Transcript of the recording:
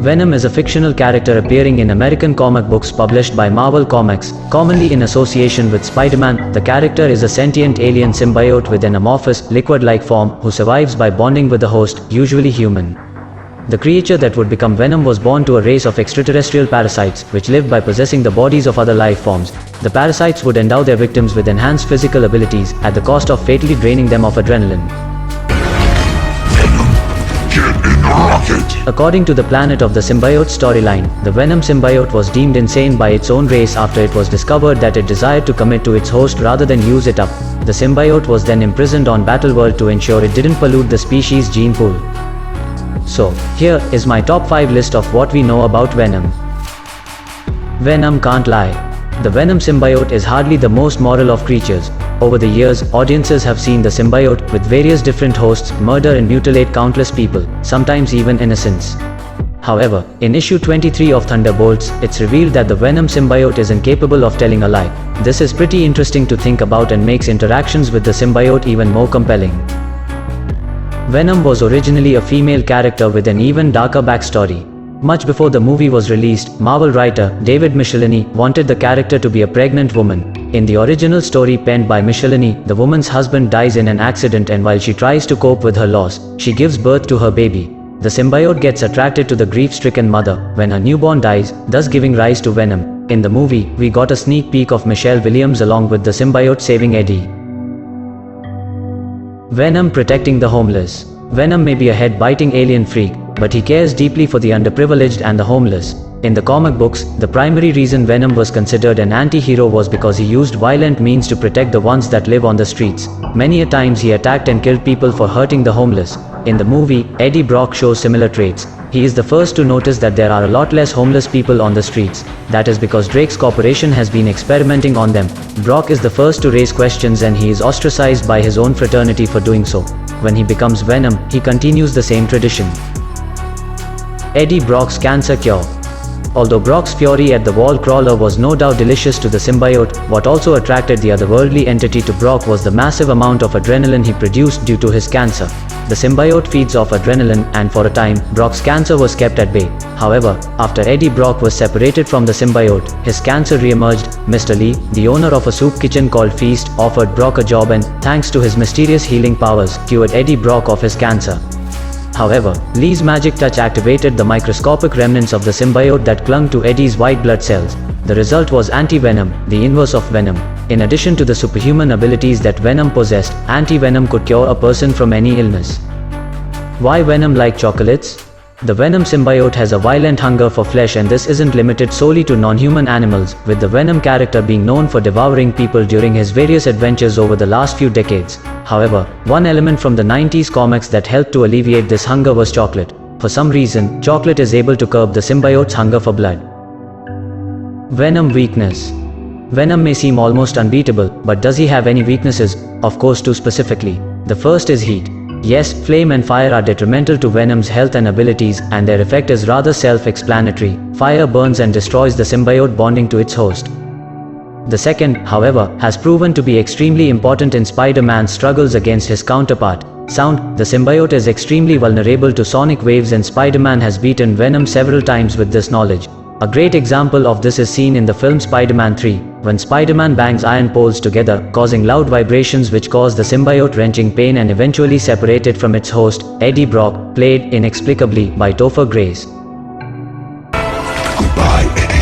Venom is a fictional character appearing in American comic books published by Marvel Comics, commonly in association with Spider-Man. The character is a sentient alien symbiote with an amorphous, liquid-like form who survives by bonding with the host, usually human. The creature that would become Venom was born to a race of extraterrestrial parasites, which lived by possessing the bodies of other life forms. The parasites would endow their victims with enhanced physical abilities, at the cost of fatally draining them of adrenaline. According to the Planet of the Symbiote storyline, the Venom symbiote was deemed insane by its own race after it was discovered that it desired to commit to its host rather than use it up. The symbiote was then imprisoned on Battleworld to ensure it didn't pollute the species' gene pool. So, here is my top 5 list of what we know about Venom. Venom Cant Lie. The Venom symbiote is hardly the most moral of creatures. Over the years, audiences have seen the symbiote, with various different hosts, murder and mutilate countless people, sometimes even innocents. However, in issue 23 of Thunderbolts, it's revealed that the Venom symbiote is incapable of telling a lie. This is pretty interesting to think about and makes interactions with the symbiote even more compelling. Venom was originally a female character with an even darker backstory. Much before the movie was released, Marvel writer David Michelinie wanted the character to be a pregnant woman. In the original story penned by Michelinie, the woman's husband dies in an accident, and while she tries to cope with her loss, she gives birth to her baby. The symbiote gets attracted to the grief-stricken mother when her newborn dies, thus giving rise to Venom. In the movie, we got a sneak peek of Michelle Williams along with the symbiote saving Eddie. Venom protecting the homeless. Venom may be a head-biting alien freak, but he cares deeply for the underprivileged and the homeless. In the comic books, the primary reason Venom was considered an anti-hero was because he used violent means to protect the ones that live on the streets. Many a times he attacked and killed people for hurting the homeless. In the movie, Eddie Brock shows similar traits. He is the first to notice that there are a lot less homeless people on the streets. That is because Drake's corporation has been experimenting on them. Brock is the first to raise questions, and he is ostracized by his own fraternity for doing so. When he becomes Venom, he continues the same tradition. Eddie Brock's cancer cure. Although Brock's fury at the wall crawler was no doubt delicious to the symbiote, what also attracted the otherworldly entity to Brock was the massive amount of adrenaline he produced due to his cancer. The symbiote feeds off adrenaline, and for a time, Brock's cancer was kept at bay. However, after Eddie Brock was separated from the symbiote, his cancer re-emerged. Mr. Lee, the owner of a soup kitchen called Feast, offered Brock a job and, thanks to his mysterious healing powers, cured Eddie Brock of his cancer. However, Lee's magic touch activated the microscopic remnants of the symbiote that clung to Eddie's white blood cells. The result was anti-venom, the inverse of venom. In addition to the superhuman abilities that Venom possessed, anti-venom could cure a person from any illness. Why Venom like chocolates? The Venom symbiote has a violent hunger for flesh, and this isn't limited solely to non-human animals, with the Venom character being known for devouring people during his various adventures over the last few decades. However, one element from the 90s comics that helped to alleviate this hunger was chocolate. For some reason, chocolate is able to curb the symbiote's hunger for blood. Venom Weakness. Venom may seem almost unbeatable, but does he have any weaknesses? Of course, two specifically. The first is heat. Yes, flame and fire are detrimental to Venom's health and abilities, and their effect is rather self-explanatory. Fire burns and destroys the symbiote bonding to its host. The second, however, has proven to be extremely important in Spider-Man's struggles against his counterpart, sound. The symbiote is extremely vulnerable to sonic waves, and Spider-Man has beaten Venom several times with this knowledge. A great example of this is seen in the film Spider-Man 3, when Spider-Man bangs iron poles together, causing loud vibrations which cause the symbiote wrenching pain and eventually separate it from its host, Eddie Brock, played, inexplicably, by Topher Grace. Goodbye, Eddie.